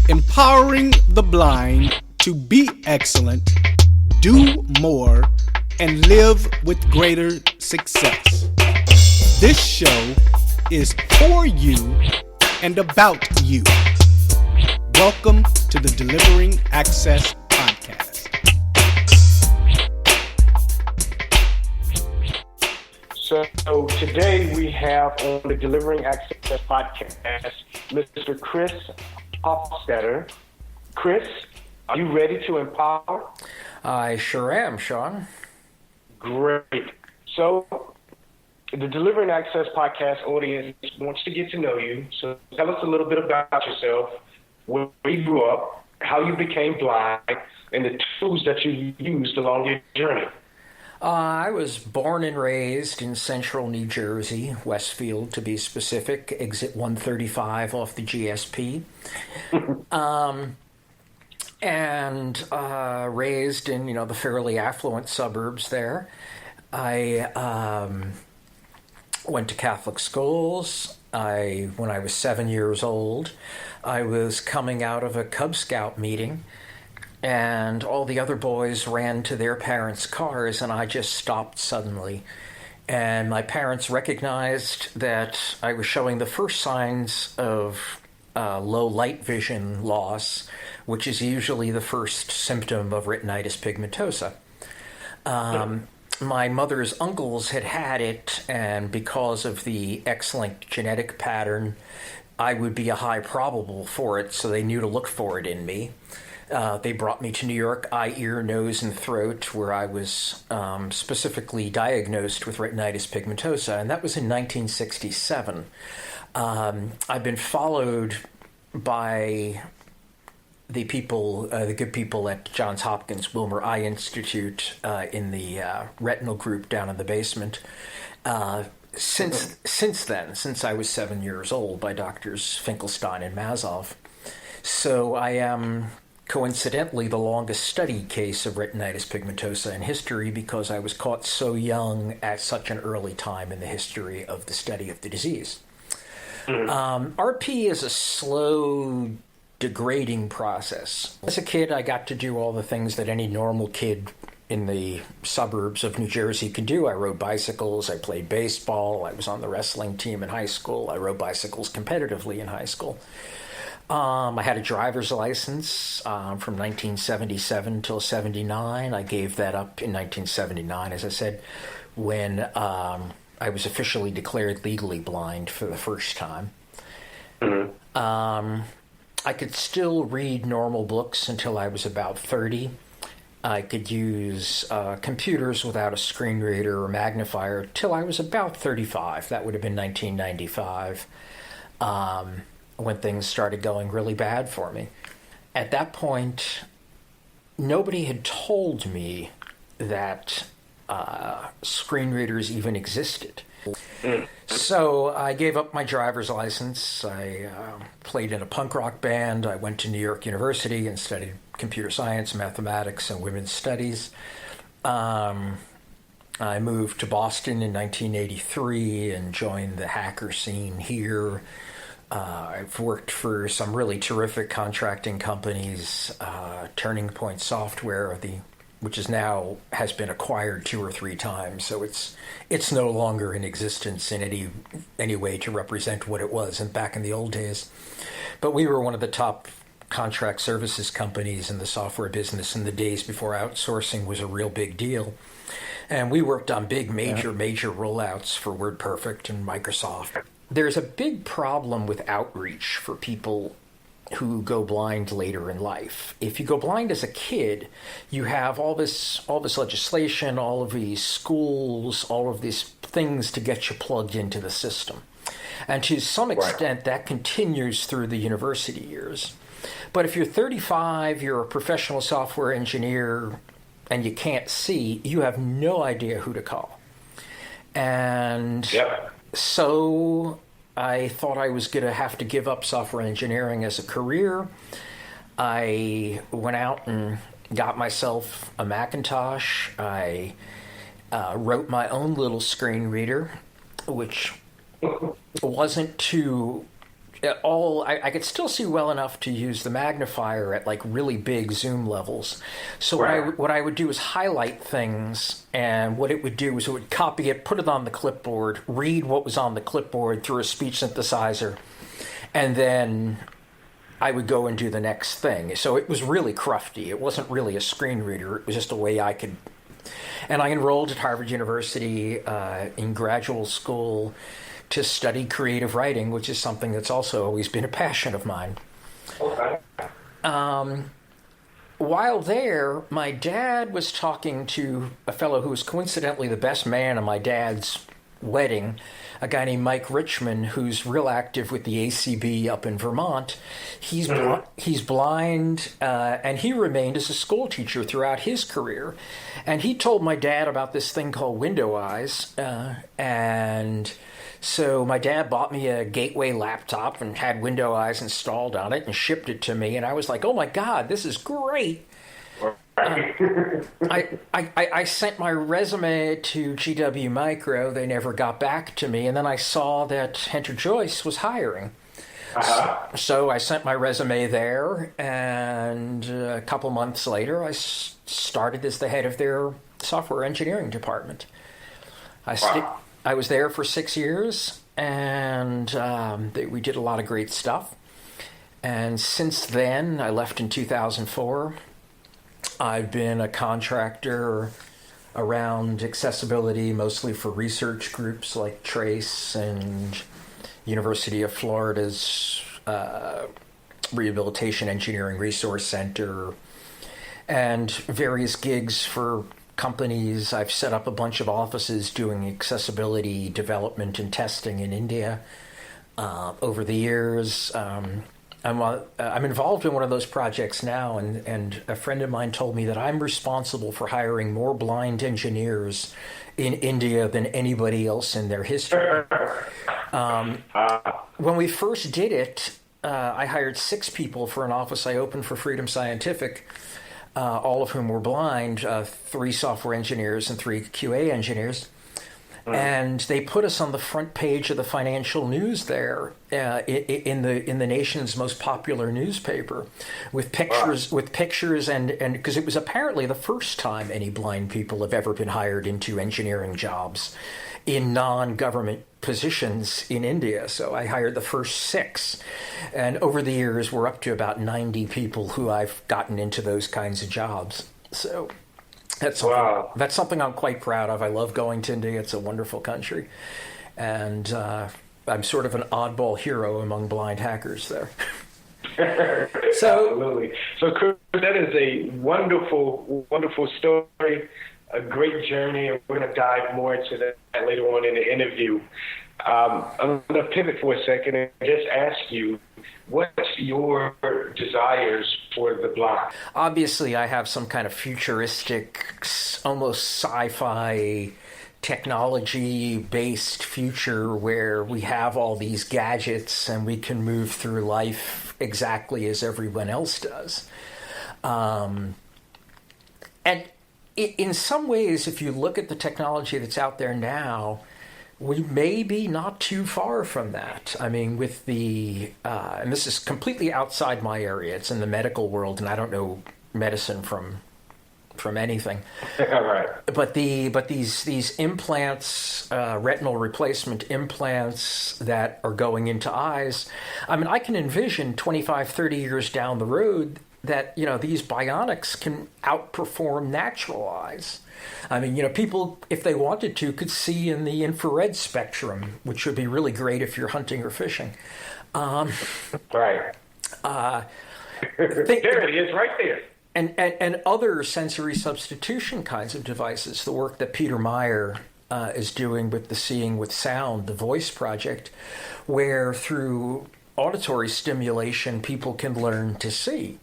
empowering the blind to be excellent, do more, and live with greater success. This show is for you and about you. Welcome to the Delivering Access Podcast. So today we have on the Delivering Access Podcast, Mr. Chris Hofstader. Chris, are you ready to empower? I sure am, Sean. Great. So the Delivering Access Podcast audience wants to get to know you. So tell us a little bit about yourself, where you grew up, how you became blind, and the tools that you used along your journey. I was born and raised in central New Jersey, Westfield to be specific, exit 135 off the GSP. And raised in, the fairly affluent suburbs there. I went to Catholic schools. When I was 7 years old, I was coming out of a Cub Scout meeting, and all the other boys ran to their parents' cars, and I just stopped suddenly. And my parents recognized that I was showing the first signs of low light vision loss, which is usually the first symptom of retinitis pigmentosa. My mother's uncles had it, and because of the excellent genetic pattern, I would be a high probable for it, so they knew to look for it in me. They brought me to New York, eye, ear, nose, and throat, where I was specifically diagnosed with retinitis pigmentosa, and that was in 1967. I've been followed by the good people at Johns Hopkins Wilmer Eye Institute in the retinal group down in the basement. Since then, since I was 7 years old, by Doctors Finkelstein and Mazov. So I am coincidentally the longest studied case of retinitis pigmentosa in history because I was caught so young at such an early time in the history of the study of the disease. RP is a slow, degrading process. As a kid, I got to do all the things that any normal kid in the suburbs of New Jersey could do. I rode bicycles, I played baseball, I was on the wrestling team in high school, I rode bicycles competitively in high school. I had a driver's license from 1977 till 79. I gave that up in 1979, as I said, when I was officially declared legally blind for the first time. I could still read normal books until I was about 30. I could use computers without a screen reader or magnifier till I was about 35. That would have been 1995. When things started going really bad for me. At that point, nobody had told me that screen readers even existed. So I gave up my driver's license. I played in a punk rock band. I went to New York University and studied computer science, mathematics, and women's studies. I moved to Boston in 1983 and joined the hacker scene here. I've worked for some really terrific contracting companies, Turning Point Software, which is now has been acquired 2 or 3 times, so it's no longer in existence in any way to represent what it was back in the old days. But we were one of the top contract services companies in the software business in the days before outsourcing was a real big deal. And we worked on big, major rollouts for WordPerfect and Microsoft. There's a big problem with outreach for people who go blind later in life. If you go blind as a kid, you have all this legislation, all of these schools, all of these things to get you plugged into the system. And to some extent, that continues through the university years. But if you're 35, you're a professional software engineer, and you can't see, you have no idea who to call. And so I thought I was going to have to give up software engineering as a career. I went out and got myself a Macintosh. I wrote my own little screen reader, which wasn't too I could still see well enough to use the magnifier at like really big zoom levels. So what I would do is highlight things, and what it would do is it would copy it, put it on the clipboard, read what was on the clipboard through a speech synthesizer, and then I would go and do the next thing. So it was really crufty. It wasn't really a screen reader. It was just a way I could. And I enrolled at Harvard University in graduate school to study creative writing, which is something that's also always been a passion of mine. Okay. While there, my dad was talking to a fellow who was coincidentally the best man at my dad's wedding, a guy named Mike Richmond, who's real active with the ACB up in Vermont. He's blind, and he remained as a school teacher throughout his career. And he told my dad about this thing called Window Eyes, and so my dad bought me a Gateway laptop and had Window Eyes installed on it and shipped it to me, and I was like, oh my God, this is great. I sent my resume to GW Micro. They never got back to me, and then I saw that Hunter Joyce was hiring. So I sent my resume there, and a couple months later I started as the head of their software engineering department. I was there for 6 years, and we did a lot of great stuff. And since then, I left in 2004. I've been a contractor around accessibility, mostly for research groups like Trace and University of Florida's Rehabilitation Engineering Resource Center, and various gigs for companies. I've set up a bunch of offices doing accessibility development and testing in India over the years. I'm involved in one of those projects now, and a friend of mine told me that I'm responsible for hiring more blind engineers in India than anybody else in their history. When we first did it, I hired 6 people for an office I opened for Freedom Scientific, all of whom were blind, 3 software engineers and 3 QA engineers. And they put us on the front page of the financial news there, in the nation's most popular newspaper, with pictures, and because it was apparently the first time any blind people have ever been hired into engineering jobs in non-government positions in India. So I hired the first 6, and over the years we're up to about 90 people who I've gotten into those kinds of jobs. So. That's something I'm quite proud of. I love going to India. It's a wonderful country. And I'm sort of an oddball hero among blind hackers there. Absolutely. So, Chris, that is a wonderful, wonderful story, a great journey, and we're going to dive more into that later on in the interview. I'm going to pivot for a second and just ask you, what's your desires for the blind? Obviously, I have some kind of futuristic, almost sci-fi technology-based future where we have all these gadgets and we can move through life exactly as everyone else does. And in some ways, if you look at the technology that's out there now, we may be not too far from that. I mean, with the, and this is completely outside my area, it's in the medical world, and I don't know medicine from anything. Right. But these implants, retinal replacement implants that are going into eyes, I mean, I can envision 25, 30 years down the road that, these bionics can outperform natural eyes. I mean, people, if they wanted to, could see in the infrared spectrum, which would be really great if you're hunting or fishing. Right. There it is, right there. And other sensory substitution kinds of devices. The work that Peter Meyer is doing with the Seeing with Sound, the Voice Project, where through auditory stimulation, people can learn to see.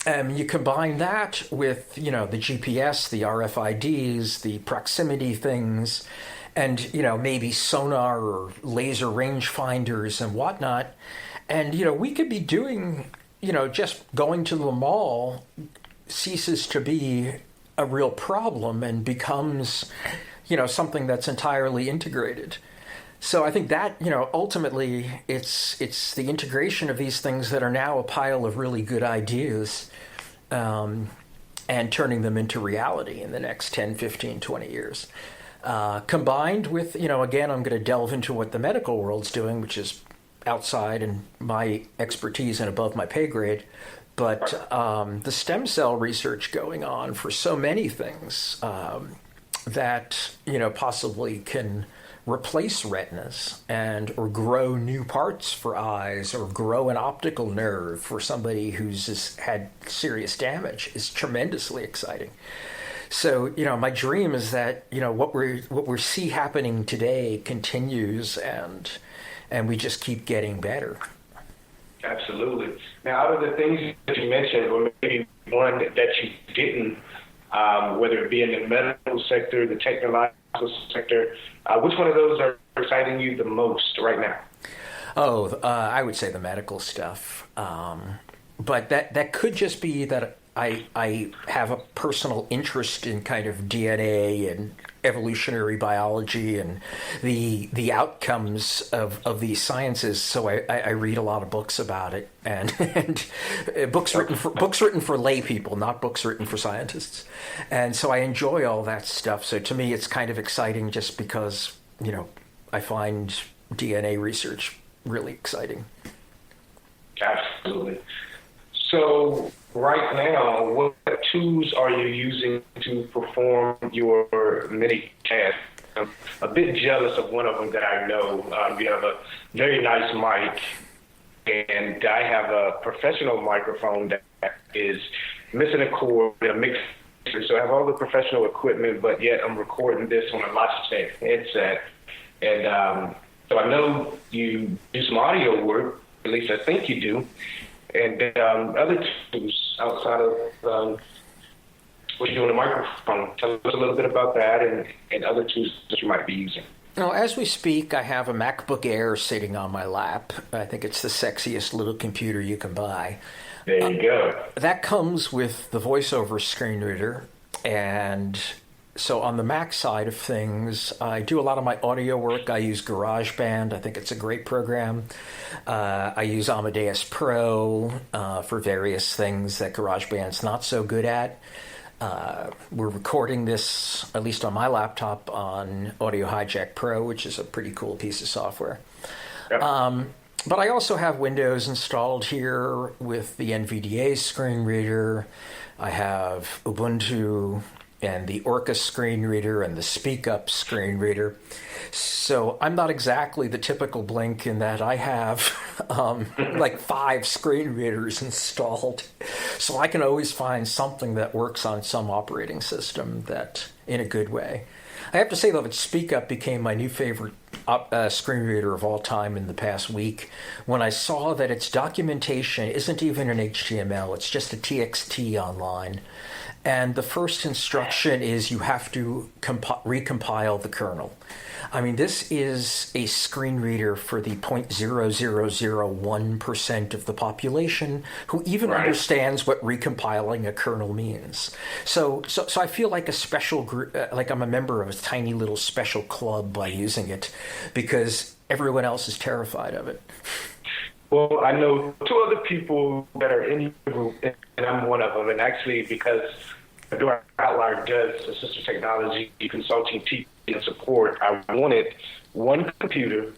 You combine that with, the GPS, the RFIDs, the proximity things, and, maybe sonar or laser rangefinders and whatnot. And, we could be doing, just going to the mall ceases to be a real problem and becomes, something that's entirely integrated. So I think that, ultimately it's the integration of these things that are now a pile of really good ideas, and turning them into reality in the next 10, 15, 20 years. Combined with, again, I'm going to delve into what the medical world's doing, which is outside and my expertise and above my pay grade. But the stem cell research going on for so many things that, possibly can replace retinas or grow new parts for eyes or grow an optical nerve for somebody who's had serious damage is tremendously exciting. So, my dream is that, what we see happening today continues and we just keep getting better. Absolutely. Now, out of the things that you mentioned, or maybe one that you didn't, whether it be in the medical sector, the technological sector, which one of those are exciting you the most right now? I would say the medical stuff. But that could just be that I have a personal interest in kind of DNA and evolutionary biology and the outcomes of these sciences. So I read a lot of books about it, and books written for lay people, not books written for scientists. And so I enjoy all that stuff. So to me, it's kind of exciting just because I find DNA research really exciting. Absolutely. So right now, what tools are you using to perform your many tasks? I'm a bit jealous of one of them that I know. You have a very nice mic, and I have a professional microphone that is missing a cord, a mixer. So I have all the professional equipment, but yet I'm recording this on a Logitech headset. And so I know you do some audio work, at least I think you do. And other tools outside of what you do on the microphone. Tell us a little bit about that and other tools that you might be using. Now, as we speak, I have a MacBook Air sitting on my lap. I think it's the sexiest little computer you can buy. There you go. That comes with the VoiceOver screen reader. And so on the Mac side of things, I do a lot of my audio work. I use GarageBand. I think it's a great program. I use Amadeus Pro for various things that GarageBand's not so good at. We're recording this, at least on my laptop, on Audio Hijack Pro, which is a pretty cool piece of software. Yep. But I also have Windows installed here with the NVDA screen reader. I have Ubuntu and the Orca screen reader and the Speak Up screen reader. So I'm not exactly the typical Blink in that I have like 5 screen readers installed. So I can always find something that works on some operating system that in a good way. I have to say, though, that Speak Up became my new favorite screen reader of all time in the past week when I saw that its documentation isn't even in HTML, it's just a TXT online. And the first instruction is you have to recompile the kernel. I mean, this is a screen reader for the 0.0001% of the population who even understands what recompiling a kernel means. So I feel like a special group, like I'm a member of a tiny little special club by using it, because everyone else is terrified of it. Well, I know 2 other people that are in your group, and I'm one of them. And actually, because Fedora Outlier does assistive technology consulting, teaching, and support, I wanted one computer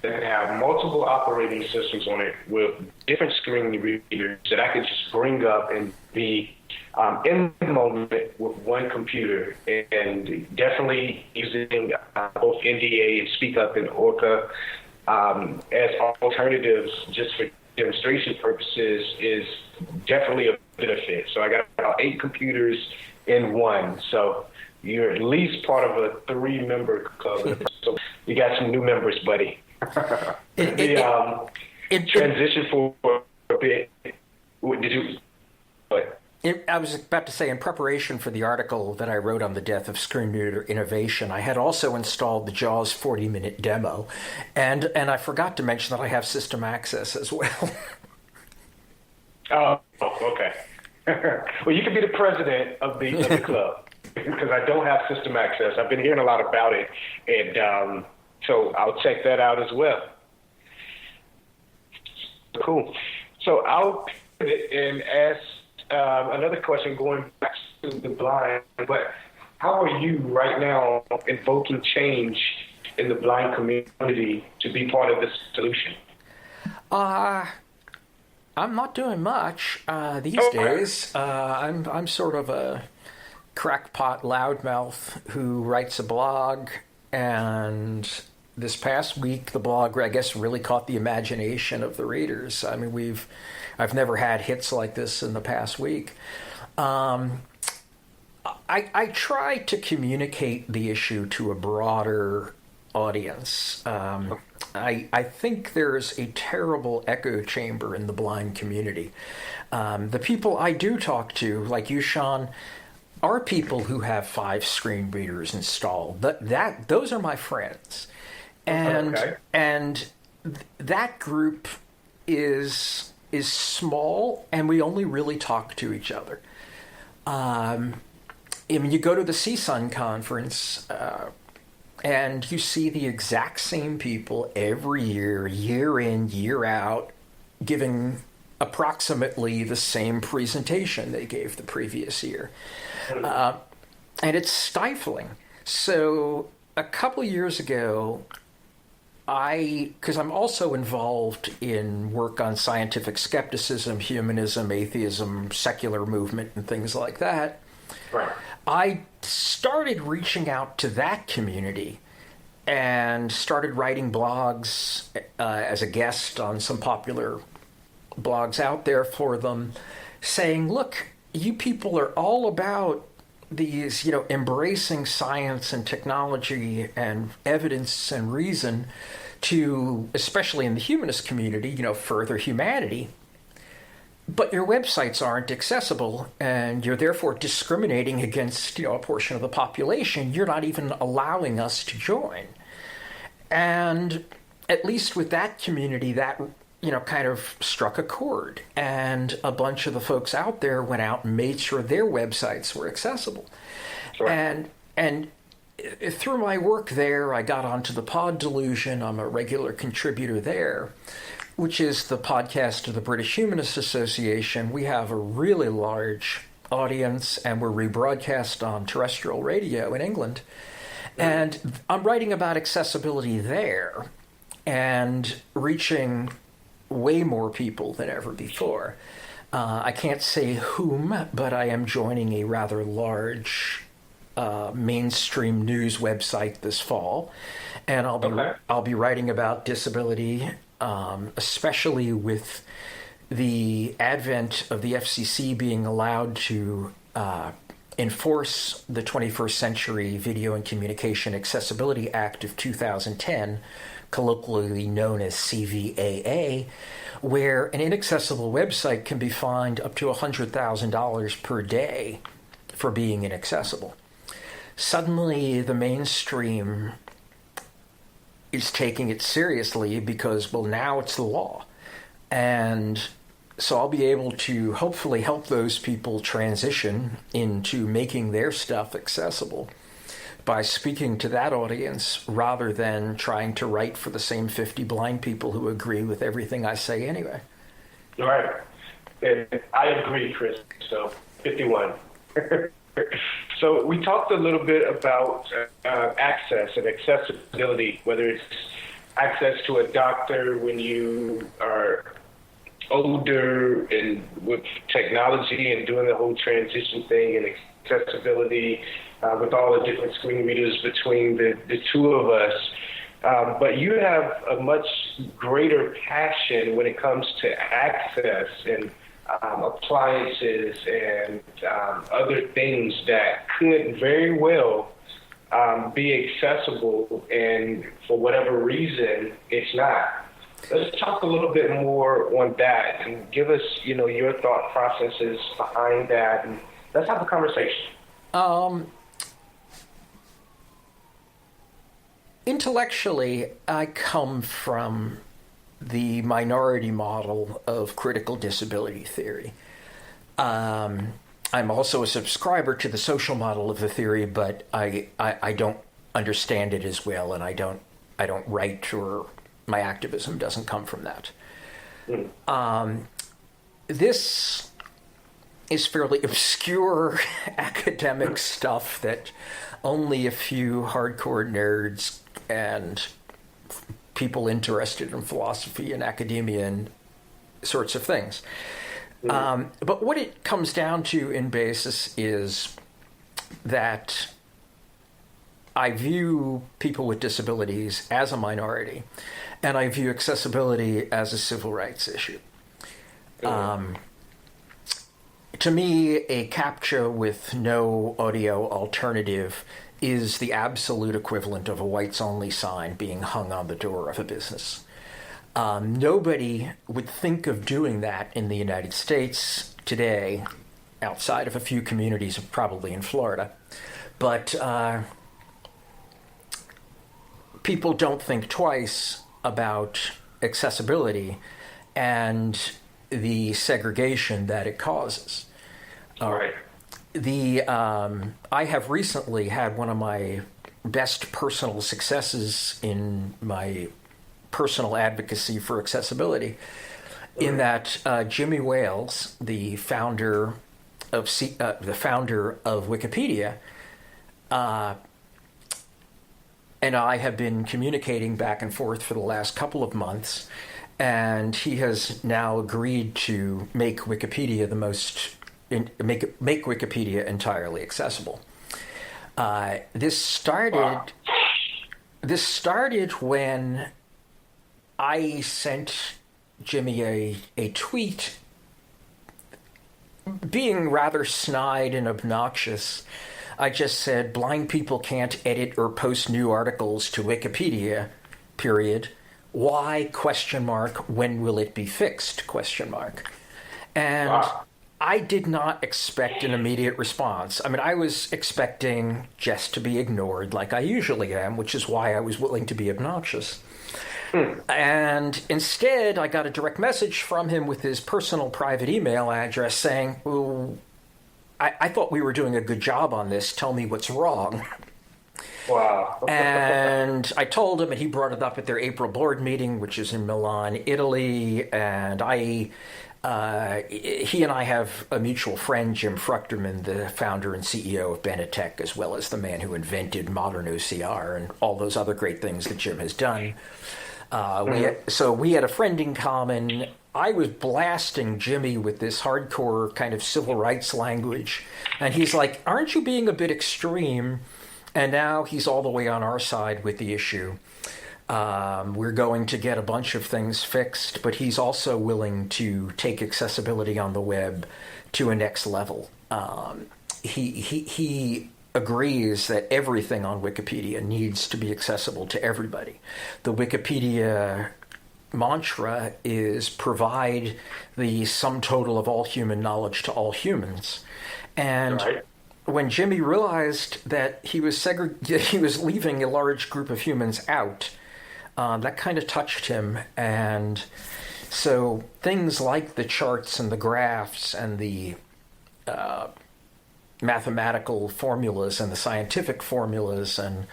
that have multiple operating systems on it with different screen readers that I could just bring up and be in the moment with one computer, and definitely using both NDA and Speak Up and Orca as alternatives just for demonstration purposes is definitely a benefit. So I got about 8 computers in one. So you're at least part of a 3-member club. So you got some new members, buddy. Transition for a bit. Did you? What? I was about to say, in preparation for the article that I wrote on the death of screen reader innovation, I had also installed the JAWS 40-minute demo, and I forgot to mention that I have system access as well. Oh, okay. Well, you can be the president of the club because I don't have system access. I've been hearing a lot about it, and So I'll check that out as well. Cool. So I'll pivot and ask another question going back to the blind, but how are you right now invoking change in the blind community to be part of this solution? I'm not doing much these days. I'm sort of a crackpot loudmouth who writes a blog, and this past week the blog, I guess, really caught the imagination of the readers. I mean, I've never had hits like this in the past week. I try to communicate the issue to a broader audience. I think there's a terrible echo chamber in the blind community. The people I do talk to, like you, Sean, are people who have 5 screen readers installed. Those are my friends, and that group is small, and we only really talk to each other. I mean, you go to the CSUN conference, and you see the exact same people every year, year in, year out, giving approximately the same presentation they gave the previous year. And it's stifling. So a couple of years ago, because I'm also involved in work on scientific skepticism, humanism, atheism, secular movement, and things like that, right. I started reaching out to that community and started writing blogs as a guest on some popular blogs out there for them, saying, look, you people are all about these, embracing science and technology and evidence and reason to, especially in the humanist community, further humanity. But your websites aren't accessible, and you're therefore discriminating against, a portion of the population. You're not even allowing us to join. And at least with that community, that, kind of struck a chord. And a bunch of the folks out there went out and made sure their websites were accessible. Sure. And through my work there, I got onto the Pod Delusion. I'm a regular contributor there, which is the podcast of the British Humanist Association. We have a really large audience, and we're rebroadcast on terrestrial radio in England. And I'm writing about accessibility there and reaching way more people than ever before. I can't say whom, but I am joining a rather large mainstream news website this fall, and I'll be writing about disability, especially with the advent of the FCC being allowed to enforce the 21st Century Video and Communication Accessibility Act of 2010, colloquially known as CVAA, where an inaccessible website can be fined up to $100,000 per day for being inaccessible. Suddenly, the mainstream is taking it seriously because, well, now it's the law. And so I'll be able to hopefully help those people transition into making their stuff accessible by speaking to that audience rather than trying to write for the same 50 blind people who agree with everything I say anyway. All right. And I agree, Chris. So 51. So we talked a little bit about access and accessibility, whether it's access to a doctor when you are older and with technology and doing the whole transition thing, and accessibility with all the different screen readers between the two of us. But you have a much greater passion when it comes to access and appliances and other things that could very well be accessible, and for whatever reason, it's not. Let's talk a little bit more on that and give us, your thought processes behind that, and let's have a conversation. Intellectually, I come from the minority model of critical disability theory. I'm also a subscriber to the social model of the theory, but I don't understand it as well, and I don't I don't write, or my activism doesn't come from that. This is fairly obscure academic stuff that only a few hardcore nerds and people interested in philosophy and academia and sorts of things. But what it comes down to in basis is that I view people with disabilities as a minority, and I view accessibility as a civil rights issue. To me, a CAPTCHA with no audio alternative is the absolute equivalent of a whites-only sign being hung on the door of a business. Nobody would think of doing that in the United States today, outside of a few communities, probably in Florida. But people don't think twice about accessibility and the segregation that it causes. Right. I have recently had one of my best personal successes in my personal advocacy for accessibility, in that Jimmy Wales, the founder of Wikipedia, and I have been communicating back and forth for the last couple of months, and he has now agreed to make Wikipedia make Wikipedia entirely accessible. This started when I sent Jimmy a tweet, being rather snide and obnoxious. I just said, blind people can't edit or post new articles to Wikipedia, period. Why? ? When will it be fixed? ? And I did not expect an immediate response. I mean, I was expecting just to be ignored like I usually am, which is why I was willing to be obnoxious. And instead, I got a direct message from him with his personal private email address saying, "Ooh, I thought we were doing a good job on this. Tell me what's wrong." Wow. And I told him, and he brought it up at their April board meeting, which is in Milan, Italy. And he and I have a mutual friend, Jim Fruchterman, the founder and CEO of Benetech, as well as the man who invented modern OCR and all those other great things that Jim has done. So we had a friend in common. I was blasting Jimmy with this hardcore kind of civil rights language. And he's like, "Aren't you being a bit extreme?" And now he's all the way on our side with the issue. We're going to get a bunch of things fixed, but he's also willing to take accessibility on the web to a next level. He agrees that everything on Wikipedia needs to be accessible to everybody. The Wikipedia mantra is provide the sum total of all human knowledge to all humans. And when Jimmy realized that he was leaving a large group of humans out, that kind of touched him. And so things like the charts and the graphs and the mathematical formulas and the scientific formulas, and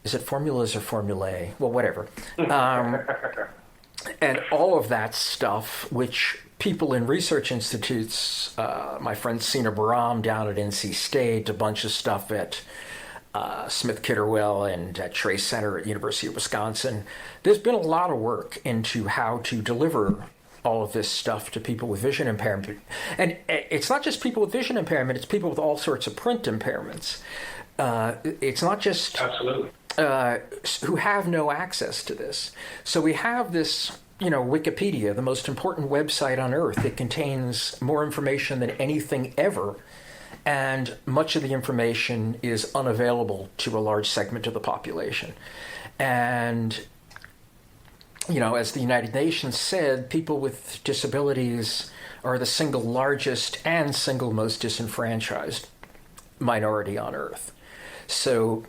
is it formulas or formulae? Well, whatever. And all of that stuff, which people in research institutes, my friend Sina Baram down at NC State, a bunch of stuff at Smith Kitterwell and at Trace Center at University of Wisconsin. There's been a lot of work into how to deliver all of this stuff to people with vision impairment. And it's not just people with vision impairment, it's people with all sorts of print impairments. It's not just who have no access to this. So we have this, Wikipedia, the most important website on earth. It contains more information than anything ever. And much of the information is unavailable to a large segment of the population. And, as the United Nations said, people with disabilities are the single largest and single most disenfranchised minority on Earth. So,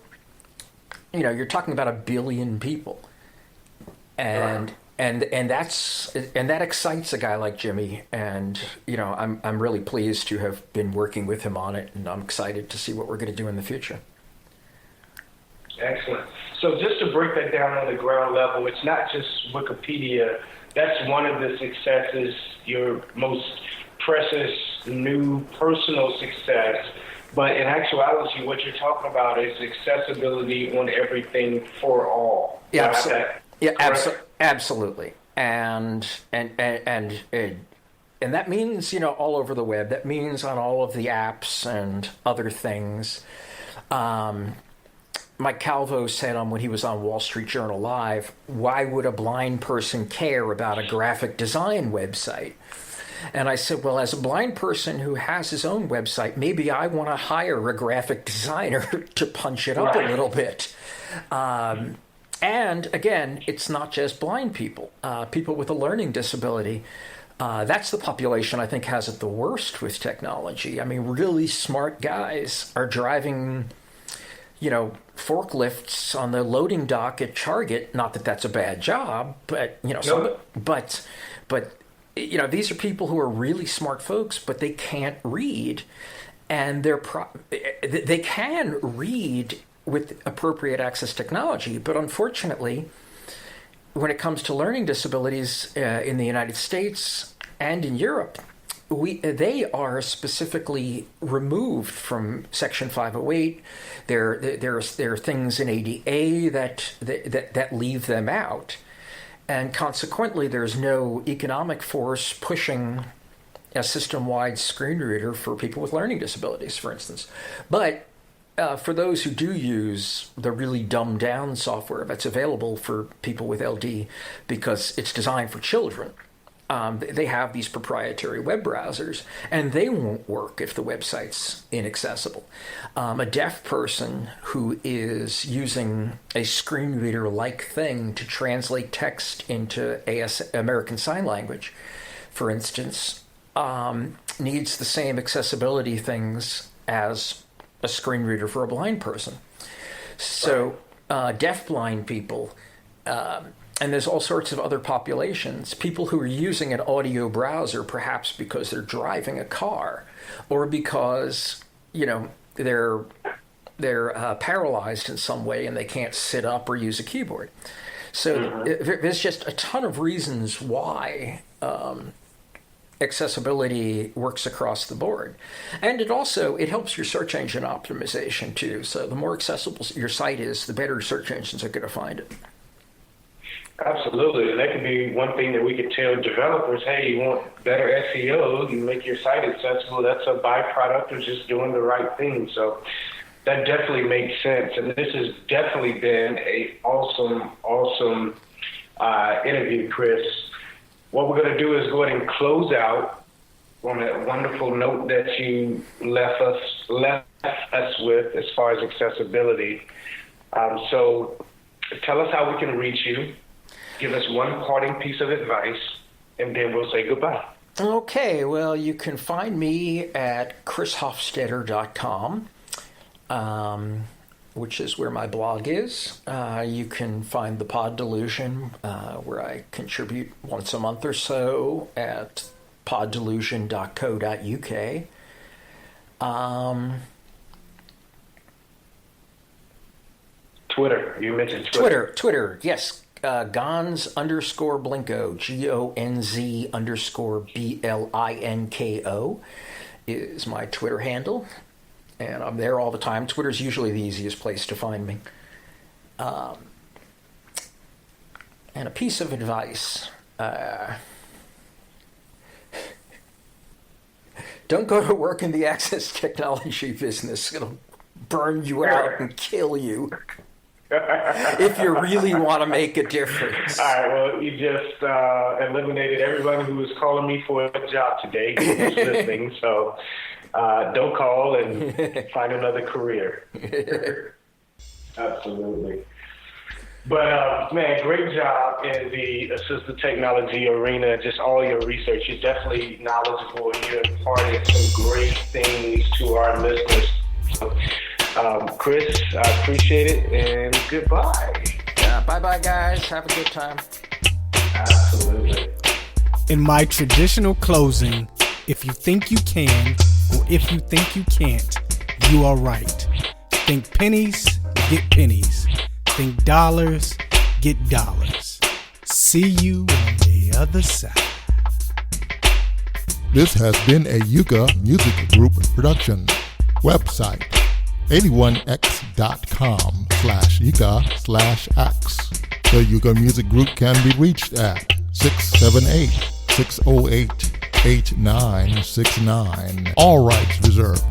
you're talking about 1 billion people. And that excites a guy like Jimmy, and I'm really pleased to have been working with him on it, and I'm excited to see what we're going to do in the future. Excellent. So just to break that down on the ground level, it's not just Wikipedia. That's one of the successes, your most precious new personal success. But in actuality, what you're talking about is accessibility on everything for all. Yeah, absolutely. And that means, all over the web. That means on all of the apps and other things. Mike Calvo said when he was on Wall Street Journal Live, why would a blind person care about a graphic design website? And I said, well, as a blind person who has his own website, maybe I want to hire a graphic designer to punch it up a little bit. And again, it's not just blind people. People with a learning disability, that's the population I think has it the worst with technology. I mean, really smart guys are driving, forklifts on the loading dock at Target. Not that that's a bad job, but, these are people who are really smart folks, but they can't read. And they can read with appropriate access technology, but unfortunately, when it comes to learning disabilities in the United States and in Europe, they are specifically removed from Section 508. There are things in ADA that leave them out, and consequently, there's no economic force pushing a system-wide screen reader for people with learning disabilities, for instance. But for those who do use the really dumbed-down software that's available for people with LD because it's designed for children, they have these proprietary web browsers, and they won't work if the website's inaccessible. A deaf person who is using a screen reader-like thing to translate text into American Sign Language, for instance, needs the same accessibility things as a screen reader for a blind person. So deaf-blind people, and there's all sorts of other populations, people who are using an audio browser perhaps because they're driving a car or because, they're paralyzed in some way and they can't sit up or use a keyboard. So there's just a ton of reasons why accessibility works across the board. And it helps your search engine optimization too. So the more accessible your site is, the better search engines are going to find it. Absolutely. And that could be one thing that we could tell developers, hey, you want better SEO, you make your site accessible. That's a byproduct of just doing the right thing. So that definitely makes sense. And this has definitely been a awesome interview, Chris. What we're going to do is go ahead and close out on that wonderful note that you left us with as far as accessibility. So tell us how we can reach you. Give us one parting piece of advice, and then we'll say goodbye. Okay, well, you can find me at chrishofstader.com, which is where my blog is. You can find the Pod Delusion, where I contribute once a month or so at poddelusion.co.uk. Twitter, you mentioned Twitter. Twitter, yes. Gonz_Blinko, GONZ_BLINKO is my Twitter handle, and I'm there all the time. Twitter's usually the easiest place to find me. And a piece of advice: don't go to work in the access technology business. It'll burn you out and kill you. If you really want to make a difference. All right, well, you just eliminated everybody who was calling me for a job today who's listening, so don't call and find another career. Absolutely. But, man, great job in the assistive technology arena, just all your research. You're definitely knowledgeable, and you imparted some great things to our listeners. So, Chris, I appreciate it, and goodbye. Yeah, bye-bye, guys. Have a good time. Absolutely. In my traditional closing, if you think you can, or if you think you can't, you are right. Think pennies, get pennies. Think dollars, get dollars. See you on the other side. This has been a Yucca Music Group production. Website 81x.com/Yucca/X. The Yucca Music Group can be reached at 678-608-8969. All rights reserved.